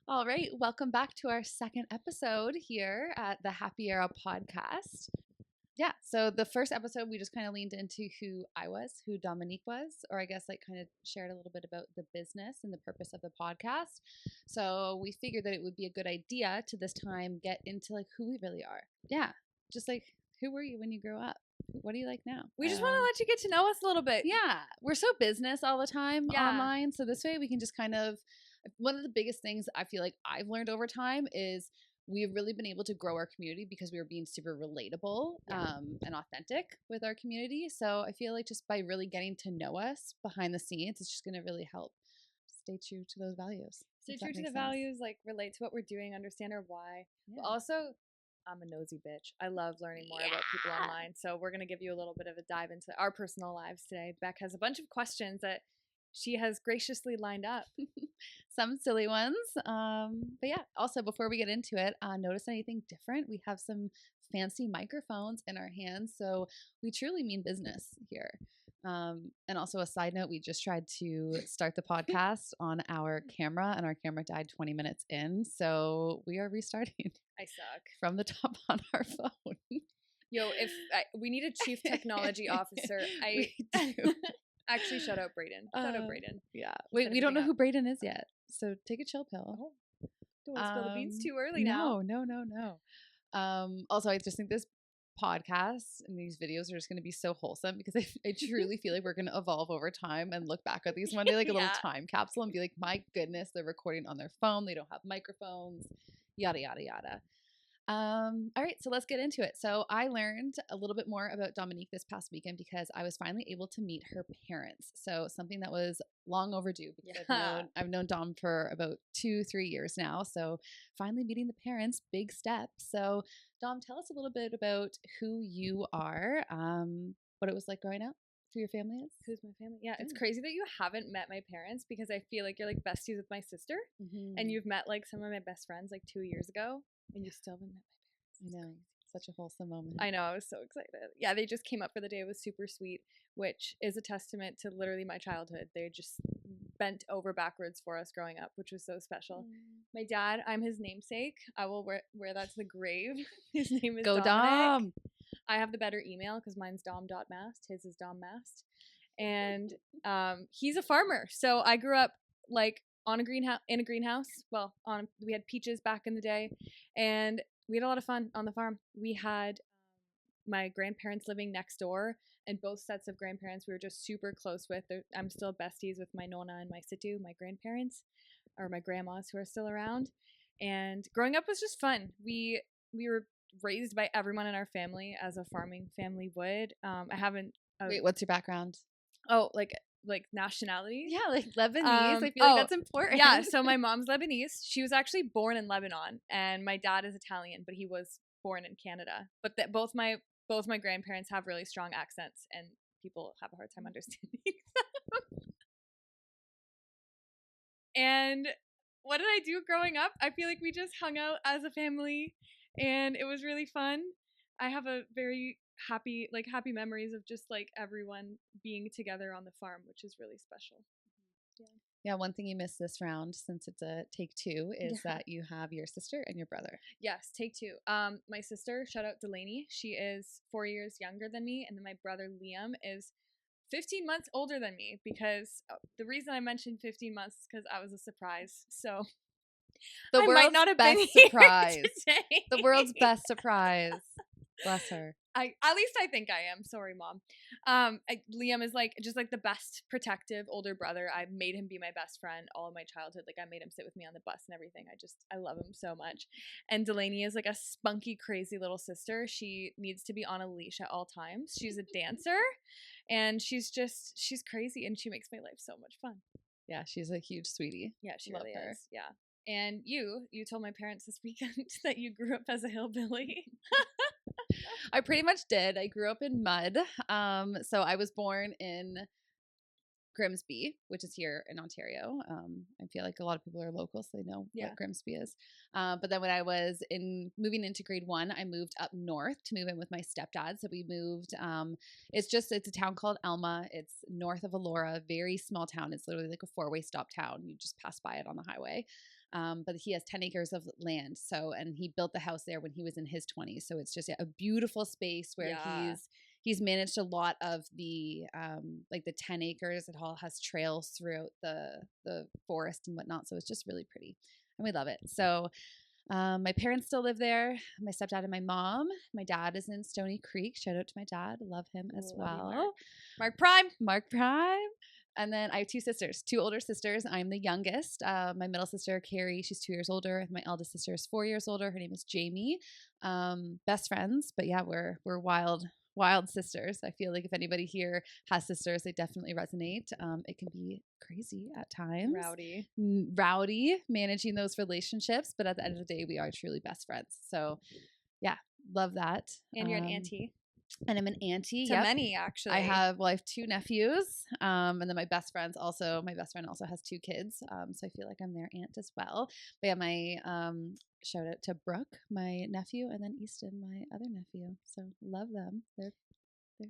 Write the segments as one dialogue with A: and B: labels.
A: All right, welcome back to our second episode here at the Happy Era podcast. Yeah, so the first episode, we just kind of leaned into who I was, who Dominique was, or I guess like kind of shared a little bit about the business and the purpose of the podcast. So we figured that it would be a good idea to this time get into like who we really are. Yeah, just like who were you when you grew up? What do you like now?
B: We just want to let you get to know us a little bit.
A: Yeah, we're so business all the time
B: Yeah.
A: online. So this way we can just kind of, one of the biggest things I feel like I've learned over time is we've really been able to grow our community because we were being super relatable and authentic with our community. So I feel like just by really getting to know us behind the scenes, it's just going to really help stay true to those values.
B: Stay true to the values, like relate to what we're doing, understand our why.
A: Yeah.
B: But also, I'm a nosy bitch. I love learning more about people online. So we're going to give you a little bit of a dive into our personal lives today. Beck has a bunch of questions that she has graciously lined up.
A: Some silly ones. But yeah, also before we get into it, notice anything different? We have some fancy microphones in our hands. So we truly mean business here. And also a side note, we just tried to start the podcast on our camera and our camera died 20 minutes in. So we are restarting.
B: I suck.
A: From the top on our phone.
B: Yo, if we need a chief technology officer,
A: We do.
B: Actually, shout out Brayden. Shout out Brayden.
A: Yeah. Wait, we don't know who Brayden is yet. So take a chill pill.
B: Oh, don't want to spill the beans too early now.
A: No. Also, I just think this podcast and these videos are just going to be so wholesome because I truly feel like we're going to evolve over time and look back at these one day like a little time capsule and be like, my goodness, they're recording on their phone. They don't have microphones, yada, yada, yada. All right, so let's get into it. So I learned a little bit more about Dominique this past weekend because I was finally able to meet her parents. So something that was long overdue because I've known Dom for about 2-3 years now. So finally meeting the parents, big step. So Dom, tell us a little bit about who you are, what it was like growing up, who your family is.
B: Who's my family? Yeah, it's crazy that you haven't met my parents because I feel like you're like besties with my sister, and you've met like some of my best friends like 2 years ago. And you still haven't met my parents.
A: I know. Such a wholesome moment.
B: I know. I was so excited. Yeah, they just came up for the day. It was super sweet, which is a testament to literally my childhood. They just bent over backwards for us growing up, which was so special. My dad, I'm his namesake. I will wear that to the grave. His name is
A: Go
B: Dominic.
A: Dom.
B: I have the better email because mine's dom.mast. His is dommast. And he's a farmer. So I grew up like in a greenhouse. Well, we had peaches back in the day, and we had a lot of fun on the farm. We had my grandparents living next door, and both sets of grandparents we were just super close with. I'm still besties with my nona and my situ, my grandparents, or my grandmas who are still around. And growing up was just fun. We were raised by everyone in our family as a farming family would. I haven't.
A: Wait, what's your background?
B: Oh, like nationality?
A: Yeah, like Lebanese. I feel like that's important.
B: Yeah, so my mom's Lebanese. She was actually born in Lebanon, and my dad is Italian, but he was born in Canada. But both my grandparents have really strong accents, and people have a hard time understanding them. And what did I do growing up? I feel like we just hung out as a family, and it was really fun. I have a very happy memories of just like everyone being together on the farm, which is really special.
A: Yeah, one thing you missed this round, since it's a take two, is that you have your sister and your brother.
B: Yes, take two. My sister, shout out Delaney, she is 4 years younger than me, and then my brother Liam is 15 months older than me, because the reason I mentioned 15 months is because I was a surprise. So
A: the
B: I
A: world's
B: might not have
A: best
B: been
A: surprise.
B: here today.
A: The world's best surprise. Bless her.
B: At least I think I am. Sorry, Mom. Liam is like just like the best protective older brother. I made him be my best friend all of my childhood. Like I made him sit with me on the bus and everything. I love him so much. And Delaney is like a spunky, crazy little sister. She needs to be on a leash at all times. She's a dancer, and she's crazy, and she makes my life so much fun.
A: Yeah, she's a huge sweetie.
B: Yeah, she really is. Yeah. And you told my parents this weekend that you grew up as a hillbilly.
A: I pretty much did. I grew up in mud. So I was born in Grimsby, which is here in Ontario. I feel like a lot of people are local, so they know what Grimsby is. But then when I was moving into grade 1, I moved up north to move in with my stepdad. So we moved. It's a town called Elma. It's north of Elora, very small town. It's literally like a 4-way stop town. You just pass by it on the highway. But he has 10 acres of land. So, and he built the house there when he was in his 20s. So it's just a beautiful space where he's managed a lot of the like the 10 acres. It all has trails throughout the forest and whatnot. So it's just really pretty, and we love it. So my parents still live there. My stepdad and my mom. My dad is in Stony Creek. Shout out to my dad. Love him as well.
B: Mark Prime.
A: Mark Prime. And then I have two sisters, two older sisters. I'm the youngest. My middle sister, Carrie, she's 2 years older. My eldest sister is 4 years older. Her name is Jamie. Best friends. But yeah, we're wild sisters. I feel like if anybody here has sisters, they definitely resonate. It can be crazy at times. Rowdy, managing those relationships. But at the end of the day, we are truly best friends. So yeah, love that.
B: And you're an auntie.
A: And I'm an auntie.
B: To many, actually.
A: I have 2 nephews. And then my best friend also has 2 kids. So I feel like I'm their aunt as well. But yeah, my shout out to Brooke, my nephew, and then Easton, my other nephew. So love them. They're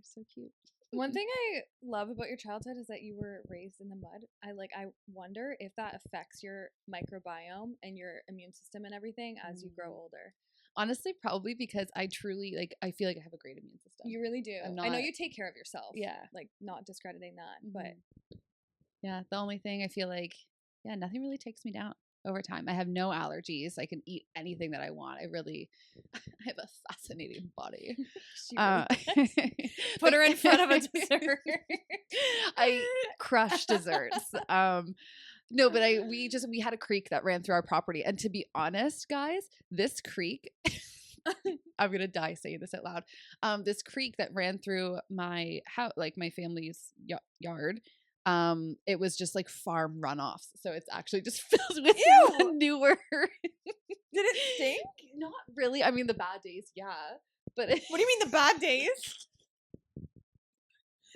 A: so cute.
B: One thing I love about your childhood is that you were raised in the mud. I wonder if that affects your microbiome and your immune system and everything as you grow older.
A: Honestly, probably because I truly I feel like I have a great immune system.
B: You really do. I know you take care of yourself.
A: Yeah.
B: Not discrediting that, but
A: yeah, the only thing I feel like, nothing really takes me down over time. I have no allergies. I can eat anything that I want. I have a fascinating body.
B: Put her in front of a dessert.
A: I crush desserts. No, but we had a creek that ran through our property. And to be honest, guys, this creek, I'm going to die saying this out loud. This creek that ran through my house, my family's yard, it was just farm runoffs. So it's actually just filled with manure.
B: Did it stink?
A: Not really. I mean, the bad days, yeah. But
B: what do you mean the bad days?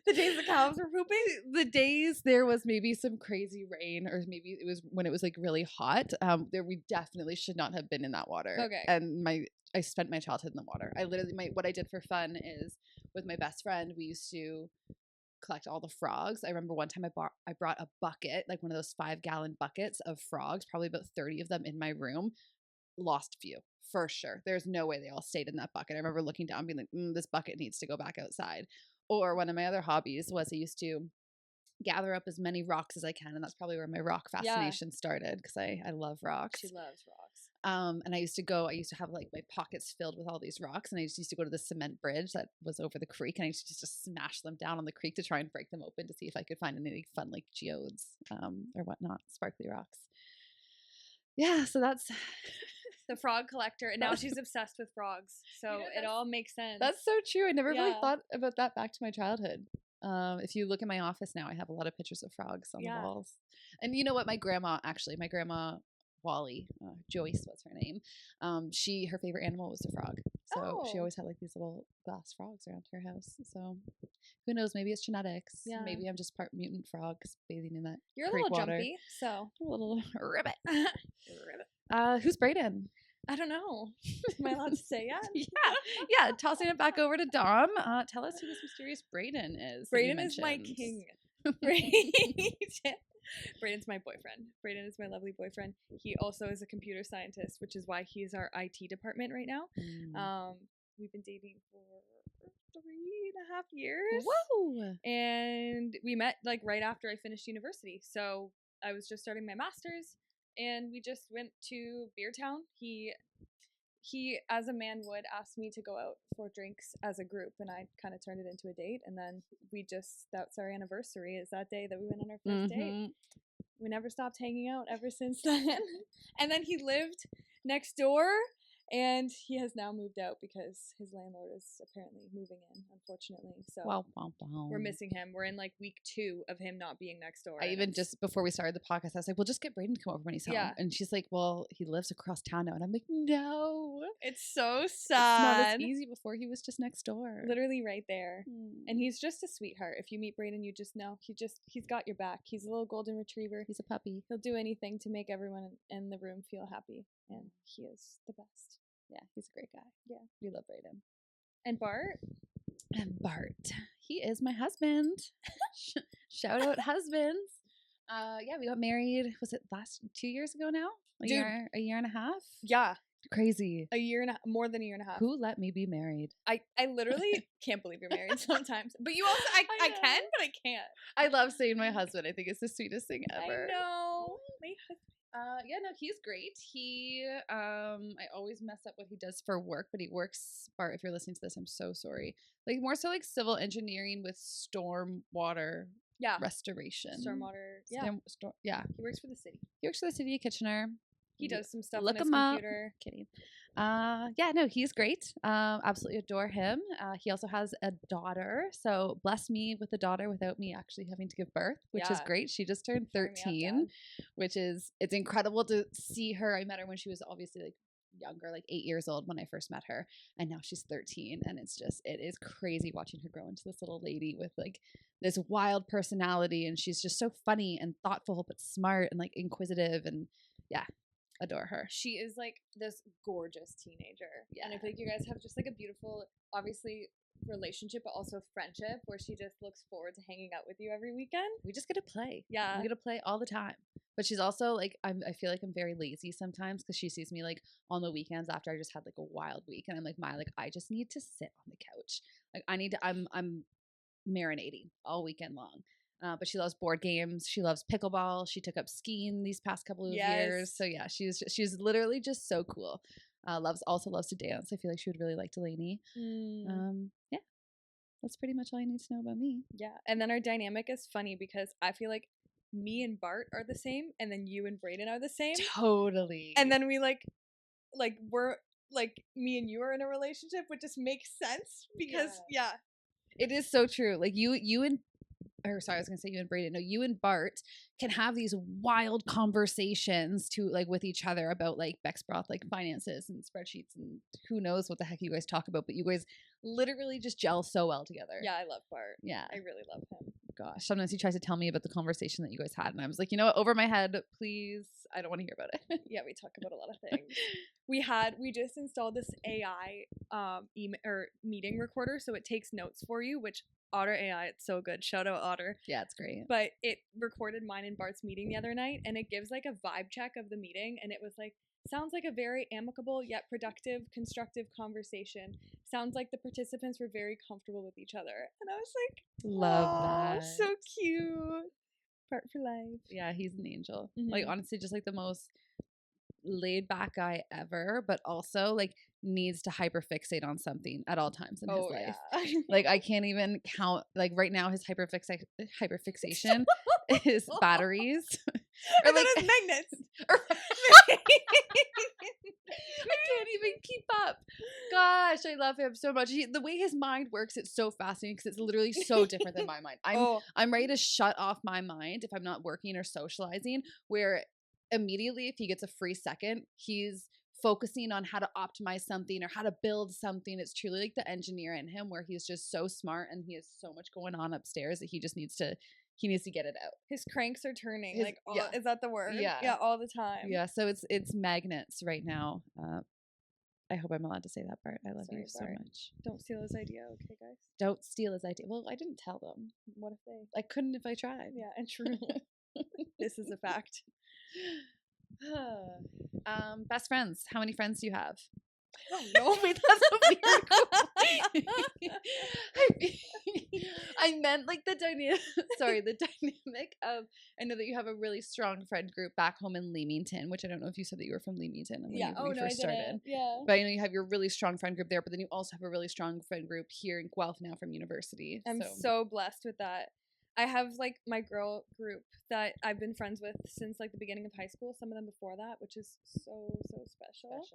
B: The days the cows were pooping?
A: The days there was maybe some crazy rain, or maybe it was when it was really hot. We definitely should not have been in that water.
B: Okay.
A: And I spent my childhood in the water. I literally what I did for fun is with my best friend, we used to collect all the frogs. I remember one time I brought a bucket, one of those 5-gallon buckets of frogs, probably about 30 of them in my room. Lost a few for sure. There's no way they all stayed in that bucket. I remember looking down, being like, this bucket needs to go back outside. Or one of my other hobbies was I used to gather up as many rocks as I can, and that's probably where my rock fascination started, because I love rocks.
B: She loves rocks.
A: And I used to have my pockets filled with all these rocks, and I just used to go to the cement bridge that was over the creek, and I used to just smash them down on the creek to try and break them open to see if I could find any fun geodes or whatnot, sparkly rocks. Yeah, so that's
B: the frog collector, and now she's obsessed with frogs. So it all makes sense.
A: That's so true. I never really thought about that back to my childhood. If you look in my office now, I have a lot of pictures of frogs on the walls. And you know what? My grandma Wally, Joyce was her name. Her favorite animal was a frog. So she always had these little glass frogs around her house. So who knows? Maybe it's genetics. Yeah. Maybe I'm just part mutant frog bathing in that.
B: You're
A: creek
B: a little
A: water.
B: jumpy, so
A: a little ribbit. Who's Brayden?
B: I don't know. Am I allowed to say yet?
A: Yeah. Tossing it back over to Dom. Tell us who this mysterious Brayden is.
B: Brayden is my king. Brayden's my boyfriend. Brayden is my lovely boyfriend. He also is a computer scientist, which is why he's our IT department right now. We've been dating for 3.5 years.
A: Whoa!
B: And we met right after I finished university. So I was just starting my master's, and we just went to Beer Town. He, as a man would, ask me to go out for drinks as a group, and I kind of turned it into a date. And then that's our anniversary, is that day that we went on our first date. We never stopped hanging out ever since then. And then he lived next door, and he has now moved out because his landlord is apparently moving in, unfortunately. So we're missing him. We're in week 2 of him not being next door.
A: I even just before we started the podcast, I was like, "Well, just get Brayden to come over when he's home." And she's like, "Well, he lives across town now," and I'm like, "No,
B: it's so sad. It's
A: not as easy before. He was just next door,
B: literally right there." And he's just a sweetheart. If you meet Brayden, you just know he's got your back. He's a little golden retriever.
A: He's a puppy.
B: He'll do anything to make everyone in the room feel happy, and he is the best.
A: Yeah, he's a great guy. Yeah, we love Brayden.
B: And Bart?
A: And Bart. He is my husband. Shout out husbands. Yeah, we got married, was it 2 years ago now?
B: Dude.
A: A year and a half?
B: Yeah,
A: Crazy.
B: more than a year and a half.
A: Who let me be married?
B: I literally can't believe you're married sometimes. But you also, I can, but I can't.
A: I love saying my husband. I think it's the sweetest thing ever.
B: I know. My husband.
A: Yeah, no, he's great. I always mess up what he does for work, but he works, Bart, if you're listening to this, I'm so sorry. Like more so like civil engineering with storm water restoration.
B: Stormwater. Yeah.
A: Yeah.
B: He works for the city.
A: He works for the city of Kitchener.
B: He does some stuff
A: Look
B: on his
A: him
B: computer.
A: Up. Kidding. Yeah, no, he's great. Absolutely adore him. He also has a daughter, so bless me with a daughter without me actually having to give birth, which is great. She just turned 13, which is, it's incredible to see her. I met her when she was obviously like younger, like 8 years old when I first met her, and now she's 13, and it is crazy watching her grow into this little lady with like this wild personality, and she's just so funny and thoughtful but smart and like inquisitive, and yeah, adore her.
B: She is like this gorgeous teenager. Yeah. And I feel like you guys have just like a beautiful, obviously, relationship, but also friendship where she just looks forward to hanging out with you every weekend.
A: We just get to play.
B: Yeah.
A: We get to play all the time. But she's also like, I feel like I'm very lazy sometimes because she sees me like on the weekends after I just had like a wild week. And I'm like, I just need to sit on the couch. Like I'm marinating all weekend long. But she loves board games. She loves pickleball. She took up skiing these past couple of years. So yeah, she's literally just so cool. Also loves to dance. I feel like she would really like Delaney. Yeah, that's pretty much all you need to know about me.
B: Yeah, and then our dynamic is funny because I feel like me and Bart are the same, and then you and Brayden are the same.
A: Totally.
B: And then we like we're like me and you are in a relationship, which just makes sense because
A: it is so true. Like you and I was gonna say you and Brayden. No, you and Bart can have these wild conversations with each other about like Beck's Broth, like finances and spreadsheets and who knows what the heck you guys talk about. But you guys literally just gel so well together.
B: Yeah, I love Bart.
A: Yeah,
B: I really love him.
A: Gosh, sometimes he tries to tell me about the conversation that you guys had, and I was like, you know what, over my head, please. I don't want to hear about it.
B: Yeah, we talk about a lot of things. We just installed this AI email or meeting recorder, so it takes notes for you, which Otter AI, it's so good. Shout out Otter.
A: Yeah, it's great.
B: But it recorded mine and Bart's meeting the other night, and it gives like a vibe check of the meeting, and it was like, sounds like a very amicable yet productive, constructive conversation. Sounds like the participants were very comfortable with each other. And I was like,
A: love that.
B: So cute. Bart for life.
A: Yeah, he's an angel. Like honestly, just like the most laid back guy ever, but also like needs to hyperfixate on something at all times in his life. Yeah. Like I can't even count. Like right now, his hyperfixation is batteries.
B: Or like magnets.
A: I can't even keep up. Gosh, I love him so much. The way his mind works, it's so fascinating because it's literally so different than my mind. I'm ready to shut off my mind if I'm not working or socializing, where immediately if he gets a free second, he's focusing on how to optimize something or how to build something. It's truly like the engineer in him where he's just so smart and he has so much going on upstairs that he needs to get it out.
B: His cranks are turning. Is that the word?
A: Yeah.
B: Yeah, all the time.
A: Yeah, so it's magnets right now. I hope I'm allowed to say that part. I love you so much.
B: Don't steal his idea, okay, guys?
A: Don't steal his idea. Well, I didn't tell them.
B: What if they?
A: I couldn't if I tried.
B: Yeah, and true. This is a fact.
A: Best friends. How many friends do you have?
B: No, wait, that's a weird
A: I meant like the dynamic. Sorry, the dynamic of. I know that you have a really strong friend group back home in Leamington, which I don't know if you said that you were from Leamington when you first started.
B: Yeah,
A: but I know you have your really strong friend group there, but then you also have a really strong friend group here in Guelph now from university.
B: I'm so blessed with that. I have like my girl group that I've been friends with since like the beginning of high school, some of them before that, which is so special.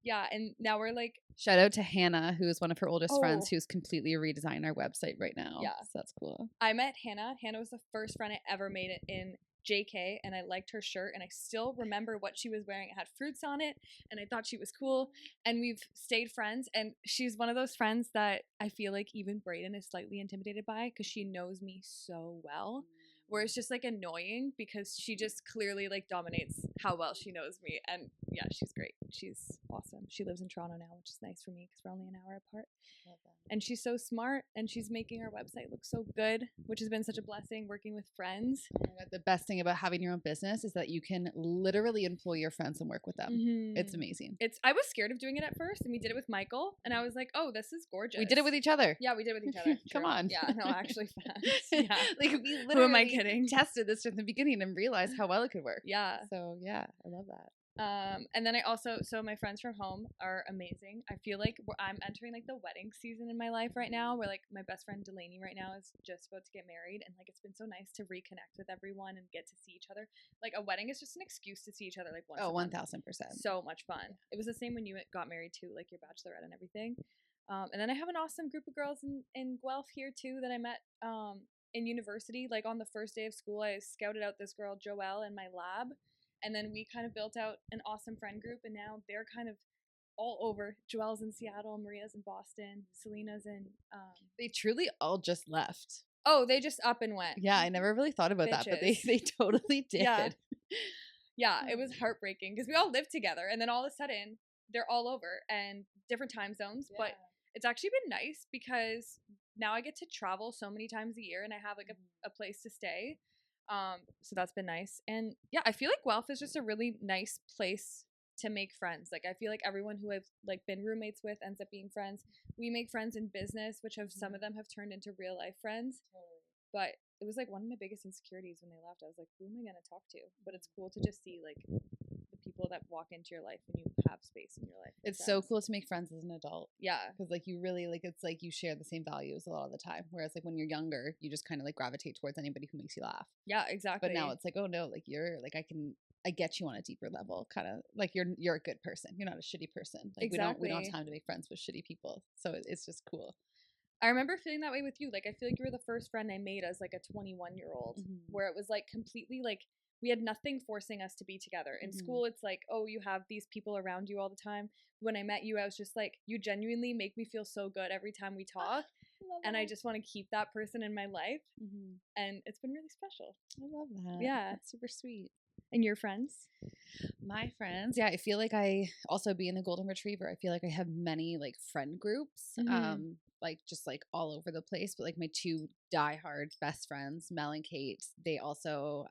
B: Yeah, and now we're like,
A: shout out to Hannah, who is one of her oldest friends, who's completely redesigned our website right now.
B: Yeah,
A: so that's cool.
B: I met Hannah. Hannah was the first friend I ever made it in JK, and I liked her shirt, and I still remember what she was wearing. It had fruits on it, and I thought she was cool, and we've stayed friends, and she's one of those friends that I feel like even Brayden is slightly intimidated by because she knows me so well. where it's just like annoying because she just clearly like dominates how well she knows me. And yeah, she's great. She's awesome. She lives in Toronto now, which is nice for me because we're only an hour apart.
A: Love that.
B: And she's so smart, and she's making our website look so good, which has been such a blessing working with friends.
A: Oh my God, the best thing about having your own business is that you can literally employ your friends and work with them. It's amazing.
B: I was scared of doing it at first, and we did it with Michael, and I was like, oh, this is gorgeous.
A: We did it with each other.
B: Yeah, we did it with each other.
A: Come
B: True.
A: on.
B: Yeah, no, actually facts. Yeah.
A: Like we literally
B: Who am I kidding?
A: tested this from the beginning and realized how well it could work.
B: Yeah.
A: So yeah, I love that.
B: And then I also, so my friends from home are amazing. I feel like I'm entering like the wedding season in my life right now, where like my best friend Delaney right now is just about to get married, and like it's been so nice to reconnect with everyone and get to see each other. Like a wedding is just an excuse to see each other like once a month.
A: 1000%.
B: So much fun. It was the same when you got married too, like your bachelorette and everything. And then I have an awesome group of girls in Guelph here too that I met in university. Like on the first day of school, I scouted out this girl Joelle in my lab. And then we kind of built out an awesome friend group, and now they're kind of all over. Joelle's in Seattle, Maria's in Boston, Selena's in.
A: They truly all just left.
B: Oh, they just up and went.
A: Yeah, I never really thought about that, but they totally did.
B: Yeah, yeah, it was heartbreaking because we all lived together, and then all of a sudden they're all over and different time zones. Yeah. But it's actually been nice because now I get to travel so many times a year, and I have like a place to stay. So that's been nice. And yeah, I feel like Guelph is just a really nice place to make friends. Like I feel like everyone who I've like been roommates with ends up being friends. We make friends in business, which some of them have turned into real life friends. But it was like one of my biggest insecurities when they left. I was like, who am I gonna talk to? But it's cool to just see like the people that walk into your life when you have space in your life.
A: It's so cool to make friends as an adult.
B: Yeah.
A: Because like you really like, it's like you share the same values a lot of the time. Whereas like when you're younger, you just kind of like gravitate towards anybody who makes you laugh.
B: Yeah, exactly.
A: But now it's like, oh no, like you're like, I get you on a deeper level, kind of like you're a good person. You're not a shitty person. Like
B: exactly.
A: we don't have time to make friends with shitty people. So it's just cool.
B: I remember feeling that way with you. Like I feel like you were the first friend I made as like a 21-year-old, where it was like completely like we had nothing forcing us to be together. In school, it's like, oh, you have these people around you all the time. When I met you, I was just like, you genuinely make me feel so good every time we talk. And I just want to keep that person in my life. And it's been really special.
A: I love that.
B: Yeah.
A: That's super sweet.
B: And your friends?
A: My friends, yeah, I feel like I also being a golden retriever, I feel like I have many like friend groups, like just like all over the place. But like my two diehard best friends, Mel and Kate, they also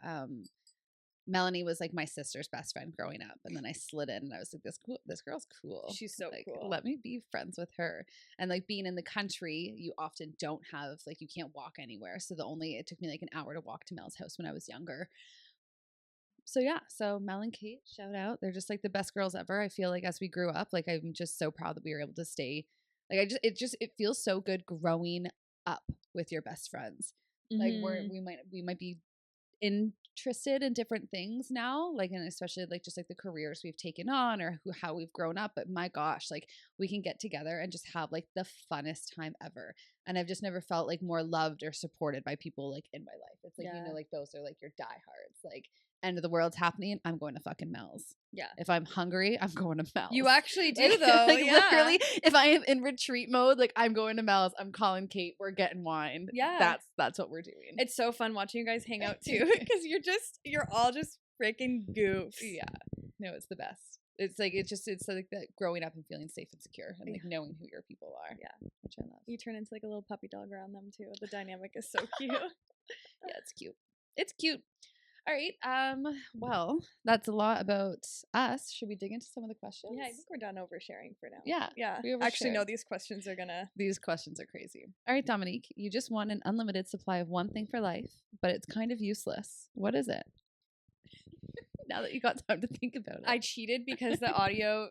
A: Melanie was like my sister's best friend growing up, and then I slid in and I was like, this girl's cool.
B: She's so
A: like,
B: cool.
A: Let me be friends with her. And like being in the country, you often don't have like you can't walk anywhere. So it took me like an hour to walk to Mel's house when I was younger. So yeah, so Mel and Kate, shout out. They're just like the best girls ever. I feel like as we grew up, like I'm just so proud that we were able to stay. Like it feels so good growing up with your best friends. Like we might be interested in different things now, like, and especially like just like the careers we've taken on or how we've grown up. But my gosh, like we can get together and just have like the funnest time ever. And I've just never felt like more loved or supported by people like in my life. It's like, you know, like those are like your diehards. Like end of the world's happening, I'm going to fucking Mel's.
B: Yeah.
A: If I'm hungry, I'm going to Mel's.
B: You actually do though.
A: Like literally, if I am in retreat mode, like I'm going to Mel's, I'm calling Kate, we're getting wine.
B: Yeah.
A: That's what we're doing.
B: It's so fun watching you guys hang out too, because you're all just freaking goofs.
A: Yeah. No, it's the best. It's like it's like that growing up and feeling safe and secure and like knowing who your people are.
B: Yeah.
A: Which I love.
B: You turn into like a little puppy dog around them too. The dynamic is so cute.
A: Yeah, it's cute. It's cute. All right. Well, that's a lot about us. Should we dig into some of the questions?
B: Yeah, I think we're done oversharing for now.
A: Yeah.
B: Yeah. Actually, no, these questions are crazy.
A: All right, Dominique, you just want an unlimited supply of one thing for life, but it's kind of useless. What is it? Now that you got time to think about it.
B: I cheated because the audio,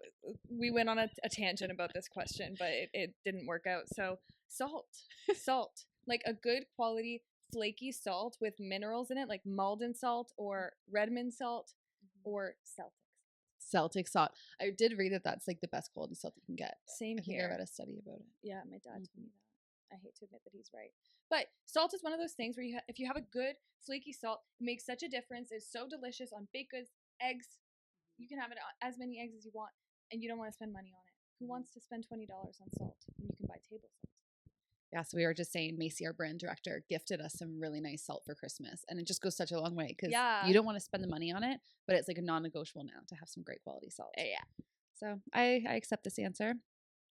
B: we went on a tangent about this question, but it didn't work out. So salt, like a good quality flaky salt with minerals in it, like Malden salt or Redmond salt or Celtic
A: salt. I did read that that's like the best quality salt you can get.
B: Same here.
A: I read a study about it.
B: Yeah, my dad told me that. I hate to admit that he's right. But salt is one of those things where if you have a good flaky salt, it makes such a difference. It's so delicious on baked goods, eggs. You can have it on as many eggs as you want, and you don't want to spend money on it. Who wants to spend $20 on salt when you can buy table salt?
A: Yeah, so we were just saying Macy, our brand director, gifted us some really nice salt for Christmas. And it just goes such a long way because you don't want to spend the money on it, but it's like a non-negotiable now to have some great quality salt.
B: Yeah.
A: So I accept this answer.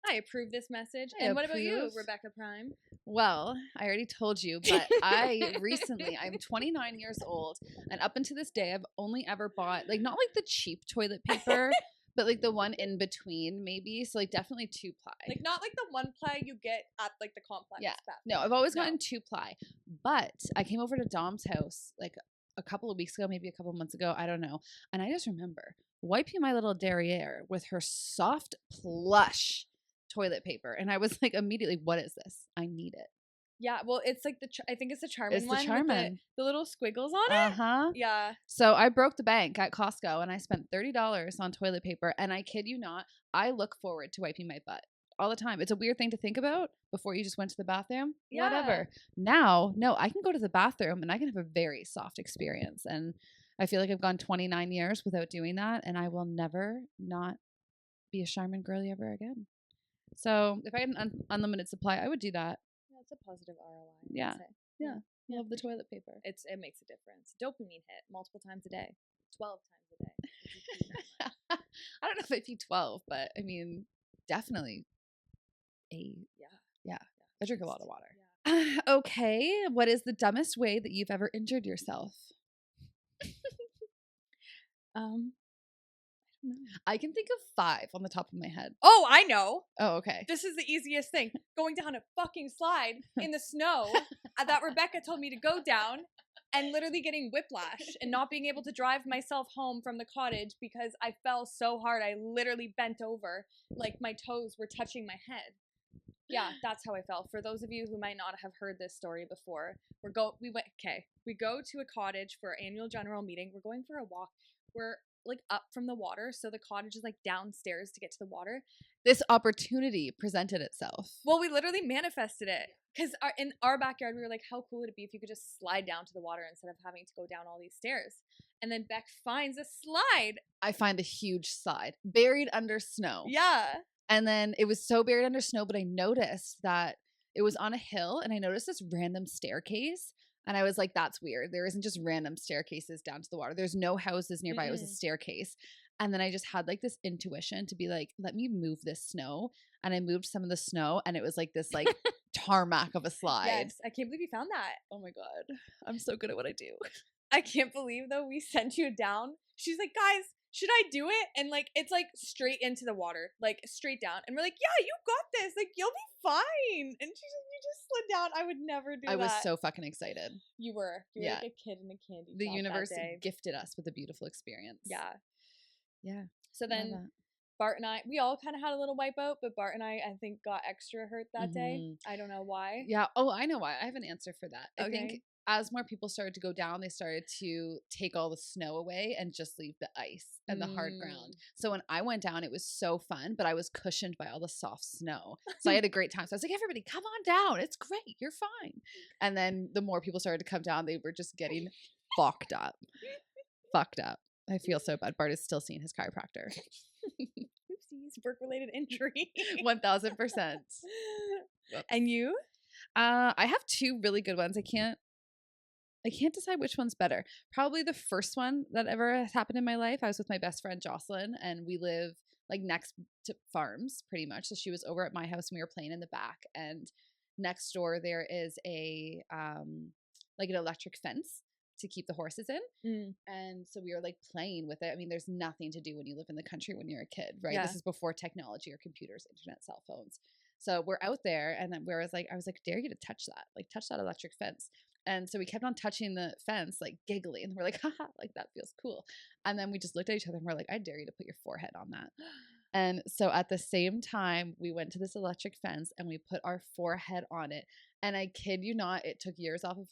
B: I approve this message. And what about you, Rebecca Prime?
A: Well, I already told you, but I'm 29 years old, and up until this day, I've only ever bought, like, not like the cheap toilet paper, but like the one in between, maybe. So like definitely 2-ply.
B: Like not like the 1-ply you get at like the complex.
A: Yeah. No, I've always gotten 2-ply. But I came over to Dom's house like a couple of weeks ago, maybe a couple of months ago, I don't know. And I just remember wiping my little derriere with her soft plush toilet paper. And I was like immediately, what is this? I need it.
B: Yeah, well, it's like I think it's the Charmin one.
A: It's the Charmin.
B: With the little squiggles on it.
A: Uh-huh.
B: Yeah.
A: So I broke the bank at Costco and I spent $30 on toilet paper. And I kid you not, I look forward to wiping my butt all the time. It's a weird thing to think about before you just went to the bathroom. Yeah. Whatever. Now, no, I can go to the bathroom and I can have a very soft experience. And I feel like I've gone 29 years without doing that. And I will never not be a Charmin girly ever again. So if I had an unlimited supply, I would do that.
B: It's a positive ROI.
A: Yeah. Yeah. Love the toilet paper.
B: It makes a difference. Dopamine hit multiple times a day. 12 times a day.
A: I don't know if I'd be 12, but I mean, definitely 8. Yeah. I drink a lot of water. Yeah. Okay. What is the dumbest way that you've ever injured yourself? I can think of 5 on the top of my head.
B: Oh, I know.
A: Oh, okay.
B: This is the easiest thing. Going down a fucking slide in the snow that Rebecca told me to go down and literally getting whiplash and not being able to drive myself home from the cottage because I fell so hard. I literally bent over like my toes were touching my head. Yeah, that's how I felt. For those of you who might not have heard this story before, we go to a cottage for our annual general meeting. We're going for a walk. We're like up from the water, so the cottage is like downstairs to get to the water.
A: This opportunity presented itself.
B: Well, we literally manifested it because in our backyard we were like, how cool would it be if you could just slide down to the water instead of having to go down all these stairs? And then Beck finds a slide.
A: I find a huge slide buried under snow.
B: Yeah.
A: And then it was so buried under snow, but I noticed that it was on a hill and I noticed this random staircase. And I was like, that's weird. There isn't just random staircases down to the water. There's no houses nearby. Mm-hmm. It was a staircase. And then I just had like this intuition to be like, let me move this snow. And I moved some of the snow and it was like this like tarmac of a slide.
B: Yes, I can't believe you found that.
A: Oh my God. I'm so good at what I do.
B: I can't believe though we sent you down. She's like, guys, should I do it? And like, it's like straight into the water, like straight down. And we're like, yeah, you got this. Like, you'll be fine. And she's like, you just slid down. I would never do that.
A: I was so fucking excited.
B: You were like a kid in a candy shop.
A: The universe gifted us with a beautiful experience.
B: Yeah.
A: Yeah.
B: So then Bart and I, we all kind of had a little wipeout, but Bart and I think, got extra hurt that day. I don't know why.
A: Yeah. Oh, I know why. I have an answer for that. Okay. I think as more people started to go down, they started to take all the snow away and just leave the ice and the hard ground. So when I went down, it was so fun, but I was cushioned by all the soft snow. So I had a great time. So I was like, everybody, come on down. It's great. You're fine. And then the more people started to come down, they were just getting fucked up. Fucked up. I feel so bad. Bart is still seeing his chiropractor.
B: Oopsies, work-related injury.
A: 1000%.
B: And you?
A: I have 2 really good ones. I can't decide which one's better. Probably the first one that ever has happened in my life. I was with my best friend Jocelyn, and we live like next to farms pretty much. So she was over at my house and we were playing in the back. And next door there is a like an electric fence to keep the horses in. And so we were like playing with it. I mean, there's nothing to do when you live in the country when you're a kid, right? Yeah. This is before technology or computers, internet, cell phones. So we're out there, and then I was like, dare you to touch that? Like, touch that electric fence. And so we kept on touching the fence, like giggly, and we're like, haha, like that feels cool. And then we just looked at each other and we're like, I dare you to put your forehead on that. And so at the same time, we went to this electric fence and we put our forehead on it. And I kid you not, it took years off of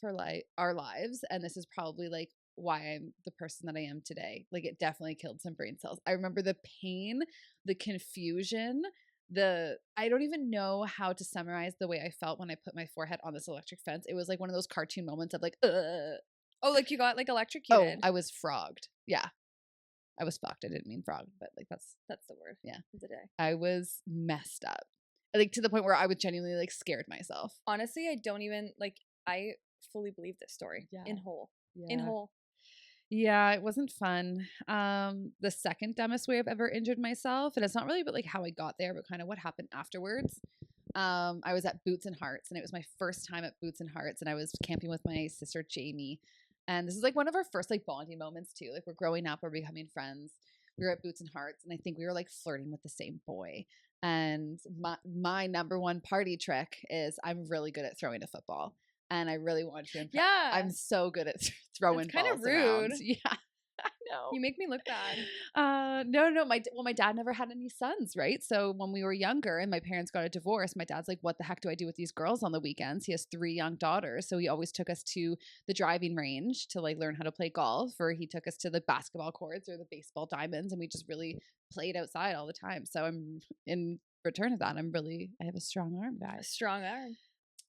A: our lives. And this is probably like why I'm the person that I am today. Like, it definitely killed some brain cells. I remember the pain, the confusion, I don't even know how to summarize the way I felt when I put my forehead on this electric fence. It was like one of those cartoon moments of like,
B: Oh, like you got like electrocuted.
A: Oh, I was frogged. Yeah. I was fucked. I didn't mean frogged, but like that's
B: the word.
A: Yeah.
B: Of the day.
A: I was messed up. Like to the point where I was genuinely like scared myself.
B: Honestly, I don't even like. I fully believe this story in whole. In whole.
A: Yeah, it wasn't fun. The second dumbest way I've ever injured myself, and it's not really about like how I got there, but kind of what happened afterwards. I was at Boots and Hearts, and it was my first time at Boots and Hearts, and I was camping with my sister Jamie. And this is like one of our first like bonding moments too. Like we're growing up, we're becoming friends. We were at Boots and Hearts, and I think we were like flirting with the same boy. And my number one party trick is I'm really good at throwing a football. And I really want to impress.
B: Yeah.
A: I'm so good at throwing
B: kind
A: balls
B: of rude.
A: around. Yeah, I know.
B: You make me look bad.
A: No. My dad never had any sons, right? So when we were younger and my parents got a divorce, my dad's like, "What the heck do I do with these girls on the weekends?" He has 3 young daughters, so he always took us to the driving range to like learn how to play golf, or he took us to the basketball courts or the baseball diamonds, and we just really played outside all the time. So I'm in return of that, I have a strong arm, guys.
B: A strong arm.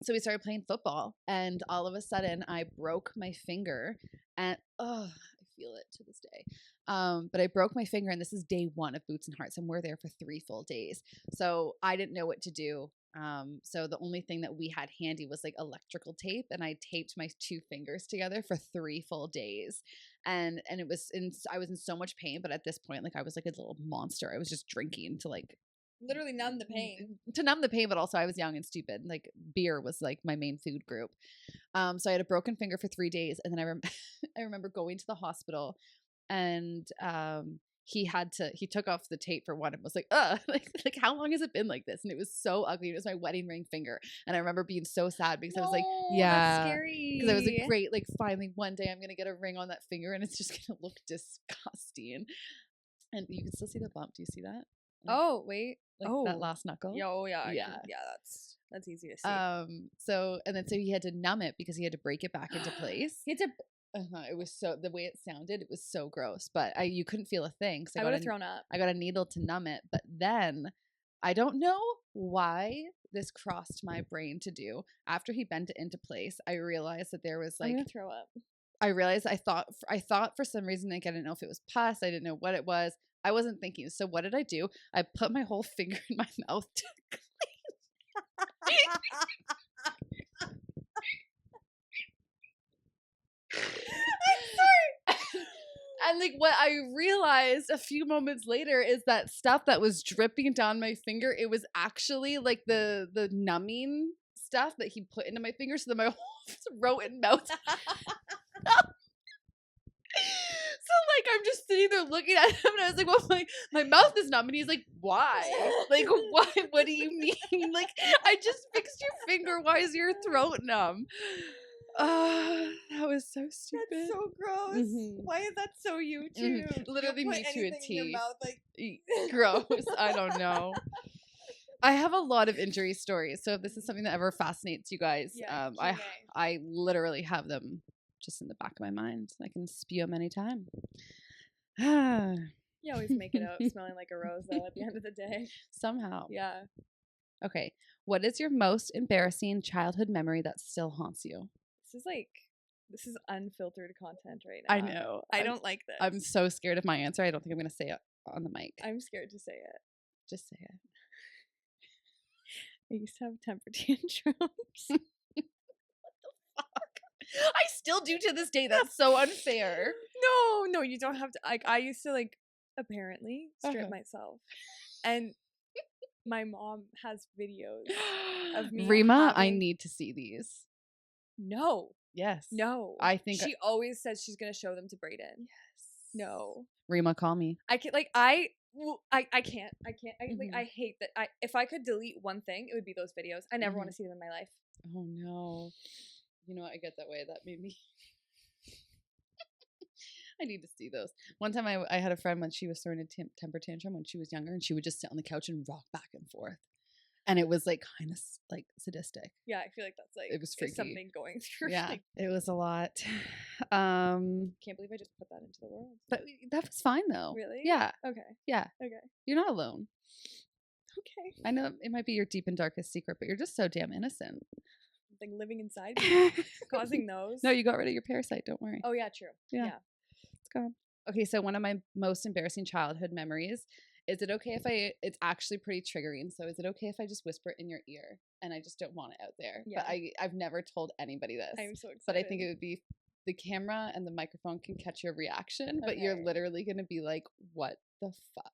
A: So we started playing football, and all of a sudden I broke my finger, and I feel it to this day. But I broke my finger, and this is day 1 of Boots and Hearts, and we're there for 3 full days. So I didn't know what to do. So the only thing that we had handy was like electrical tape, and I taped my 2 fingers together for 3 full days. And I was in so much pain, but at this point, like I was like a little monster. I was just drinking to like
B: literally numb the pain.
A: To numb the pain, but also I was young and stupid. Like beer was like my main food group. So I had a broken finger for 3 days, and then I remember going to the hospital, and he took off the tape for one and was like, like how long has it been like this? And it was so ugly. It was my wedding ring finger, and I remember being so sad because I was like, yeah,
B: that's scary.
A: because I was like, great, like finally one day I'm gonna get a ring on that finger, and it's just gonna look disgusting. And you can still see the bump. Do you see that?
B: Oh wait.
A: Like that last knuckle.
B: Yeah. That's easy to see.
A: So he had to numb it because he had to break it back into place.
B: He had to.
A: It was so, the way it sounded, it was so gross. But you couldn't feel a thing. So
B: I would have thrown up.
A: I got a needle to numb it, but then I don't know why this crossed my brain to do. After he bent it into place, I realized that there was like,
B: I'm gonna throw up.
A: I realized I thought for some reason, like I didn't know if it was pus. I didn't know what it was. I wasn't thinking. So what did I do? I put my whole finger in my mouth to clean. I'm sorry. And like what I realized a few moments later is that stuff that was dripping down my finger, it was actually like the numbing stuff that he put into my finger, so that my whole throat and mouth. So like I'm just sitting there looking at him, and I was like, well, my mouth is numb, and he's like, why? Like, why? What do you mean? Like, I just fixed your finger. Why is your throat numb? That was so stupid.
B: That's so gross. Mm-hmm. Why is that so you too?
A: Mm-hmm. Literally me to a T.
B: In your mouth, like
A: gross. I don't know. I have a lot of injury stories, so if this is something that ever fascinates you guys, I literally have them just in the back of my mind. I can spew them anytime.
B: You always make it out smelling like a rose, though, at the end of the day.
A: Somehow.
B: Yeah.
A: Okay. What is your most embarrassing childhood memory that still haunts you?
B: This is unfiltered content right now.
A: I know.
B: I don't like this.
A: I'm so scared of my answer. I don't think I'm going to say it on the mic.
B: I'm scared to say it.
A: Just say it.
B: I used to have temper tantrums.
A: I still do to this day. That's so unfair.
B: No, you don't have to. Like, I used to apparently strip myself, and my mom has videos of me.
A: Rima, I need to see these.
B: No.
A: Yes.
B: No.
A: I think
B: she always says she's gonna show them to Brayden.
A: Yes.
B: No.
A: Rima, call me.
B: I can't. I can't. I hate that. If I could delete one thing, it would be those videos. I never want to see them in my life.
A: Oh no. You know what? I get that way. That made me. I need to see those. One time I had a friend when she was throwing a temper tantrum when she was younger, and she would just sit on the couch and rock back and forth. And it was kind of sadistic.
B: Yeah, I feel like that's
A: it was freaky.
B: Something going through.
A: Yeah, it was a lot.
B: Can't believe I just put that into the world.
A: But that was fine though.
B: Really?
A: Yeah.
B: Okay.
A: Yeah.
B: Okay.
A: You're not alone.
B: Okay.
A: I know it might be your deep and darkest secret, but you're just so damn innocent.
B: Living inside me, causing those.
A: No, you got rid of your parasite. Don't worry.
B: Oh yeah, true. Yeah.
A: It's gone. Okay, so one of my most embarrassing childhood memories is it okay if it's actually pretty triggering. So is it okay if I just whisper it in your ear and I just don't want it out there?
B: Yeah.
A: But I've never told anybody this.
B: I'm so excited.
A: But I think it would be, the camera and the microphone can catch your reaction, but you're literally going to be like, what the fuck?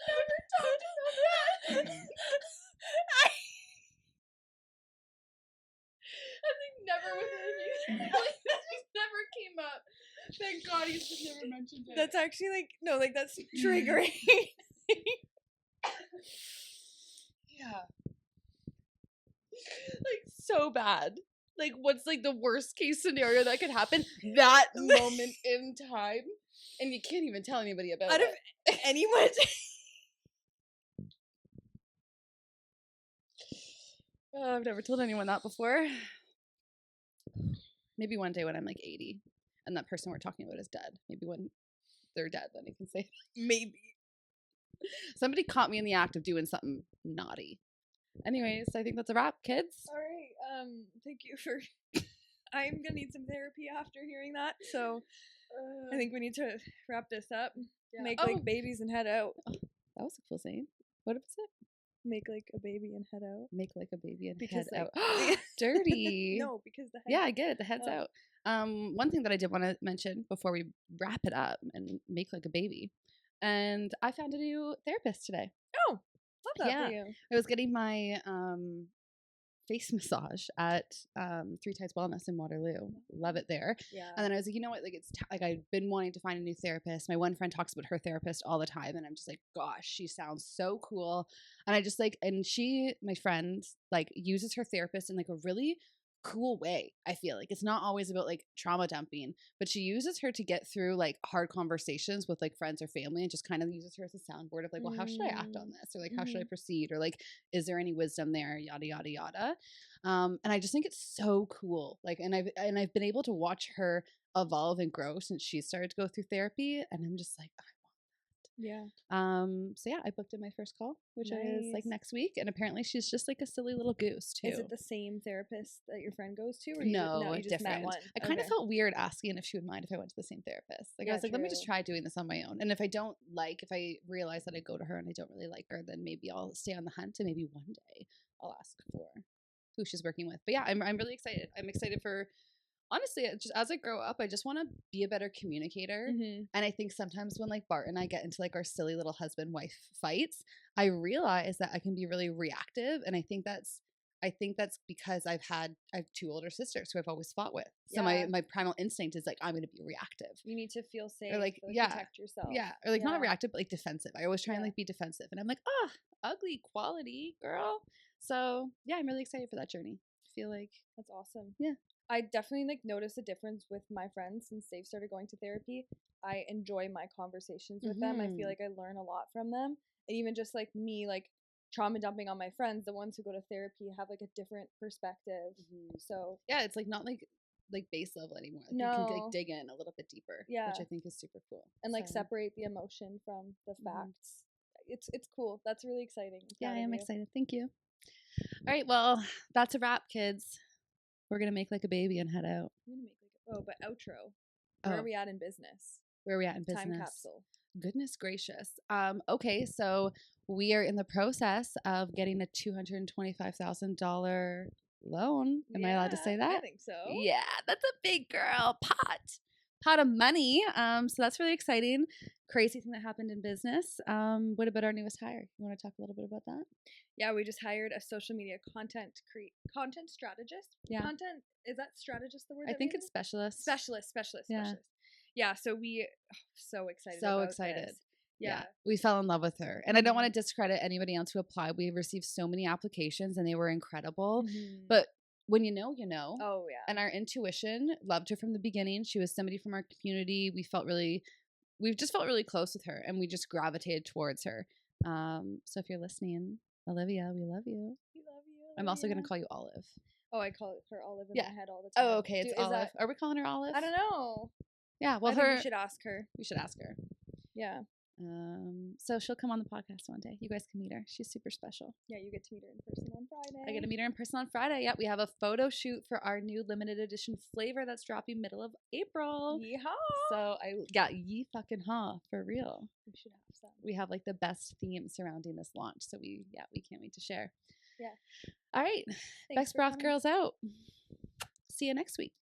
B: Never talked about that. I think never within you. Like, that just never came up. Thank God he's just never mentioned it. That's actually like, no, like that's triggering.
A: Yeah. Like so bad. Like what's like the worst case scenario that could happen? That moment in time. And you can't even tell anybody about it.
B: Out of anyone.
A: Oh, I've never told anyone that before. Maybe one day when I'm like 80 and that person we're talking about is dead. Maybe when they're dead, then I can say
B: maybe.
A: Somebody caught me in the act of doing something naughty. Anyways, I think that's a wrap, kids.
B: All right. Thank you for. I'm gonna need some therapy after hearing that. So I think we need to wrap this up. Yeah. Make like babies and head out.
A: Oh, that was a cool saying. What was it?
B: Make like a baby and head out.
A: Make like a baby and
B: because,
A: head
B: like,
A: out. Dirty.
B: No, because the head.
A: Yeah, I get it. The head's out. One thing that I did want to mention before we wrap it up and make like a baby, and I found a new therapist today.
B: Oh, love that for you.
A: I was getting my face massage at Three Tides Wellness in Waterloo. Love it there. Yeah. And then I was like, you know what? Like it's like I've been wanting to find a new therapist. My one friend talks about her therapist all the time, and I'm just like, gosh, she sounds so cool. And I just like, and she, my friend, like uses her therapist in like a really cool way. I feel like it's not always about like trauma dumping, but she uses her to get through like hard conversations with like friends or family, and just kind of uses her as a soundboard of like, well, how should I act on this, or like how should I proceed, or like is there any wisdom there, yada yada yada. And I just think it's so cool. Like, and I've been able to watch her evolve and grow since she started to go through therapy, and I'm just like,
B: yeah.
A: So yeah, I booked in my first call, which is like next week, and apparently she's just like a silly little goose too.
B: Is it the same therapist that your friend goes to, or
A: no,
B: you just
A: different?
B: Met one?
A: I kind of felt weird asking if she would mind if I went to the same therapist. Like I was like, let me just try doing this on my own, and if I realize that I go to her and I don't really like her, then maybe I'll stay on the hunt, and maybe one day I'll ask for who she's working with. But yeah, I'm really excited. I'm excited for. Honestly, just as I grow up, I just want to be a better communicator. Mm-hmm. And I think sometimes when like Bart and I get into like our silly little husband-wife fights, I realize that I can be really reactive. And I think that's because I have two older sisters who I've always fought with. So my primal instinct is like, I'm going to be reactive.
B: You need to feel safe,
A: or like
B: protect yourself.
A: Yeah, or like not reactive, but like defensive. I always try and like be defensive. And I'm like, ugly quality, girl. So yeah, I'm really excited for that journey. I feel like
B: that's awesome.
A: Yeah.
B: I definitely like notice a difference with my friends since they've started going to therapy. I enjoy my conversations with them. I feel like I learn a lot from them. And even just like me, like trauma dumping on my friends, the ones who go to therapy have like a different perspective. Mm-hmm. So
A: yeah, it's like not like base level anymore. Like,
B: no.
A: You can like dig in a little bit deeper, which I think is super cool.
B: And like separate the emotion from the facts. It's cool. That's really exciting.
A: Yeah, I am excited. Thank you. All right, well, that's a wrap, kids. We're going to make like a baby and head out.
B: I'm going to make like but outro. Where are we at in business?
A: Where are we at in business?
B: Time capsule.
A: Goodness gracious. Okay, so we are in the process of getting a $225,000 loan. Am I allowed to say that?
B: I think so.
A: Yeah, that's a big girl pot of money. So that's really exciting. Crazy thing that happened in business. What about our newest hire? You want to talk a little bit about that?
B: Yeah, we just hired a social media content strategist.
A: Yeah.
B: Is that strategist the word?
A: I think it's specialist.
B: Specialist. Yeah, so we so excited. This. Yeah.
A: We fell in love with her. And I don't want to discredit anybody else who applied. We received so many applications and they were incredible. Mm-hmm. But when you know, you know.
B: Oh, yeah.
A: And our intuition loved her from the beginning. She was somebody from our community. We've just felt really close with her, and we just gravitated towards her. So if you're listening, Olivia, we love you.
B: We love you.
A: I'm also going to
B: Olivia.
A: call you Olive.
B: Oh, I call her Olive in
A: Yeah.
B: my head all the time.
A: Oh, okay. It's
B: Is
A: Olive.
B: that,
A: Are we calling her Olive?
B: I don't know.
A: Yeah. Well,
B: I think we should ask her.
A: We should ask her.
B: Yeah.
A: So she'll come on the podcast one day. You guys can meet her. She's super special.
B: Yeah, you get to meet her in person on Friday.
A: I get to meet her in person on Friday. Yeah, we have a photo shoot for our new limited edition flavor that's dropping middle of April.
B: Yeehaw!
A: So I got ye fucking ha for real.
B: We should have some.
A: We have like the best theme surrounding this launch. So we can't wait to share.
B: Yeah.
A: All right.
B: Thanks
A: Beck's
B: for
A: Broth
B: coming.
A: Girls out. See you next week.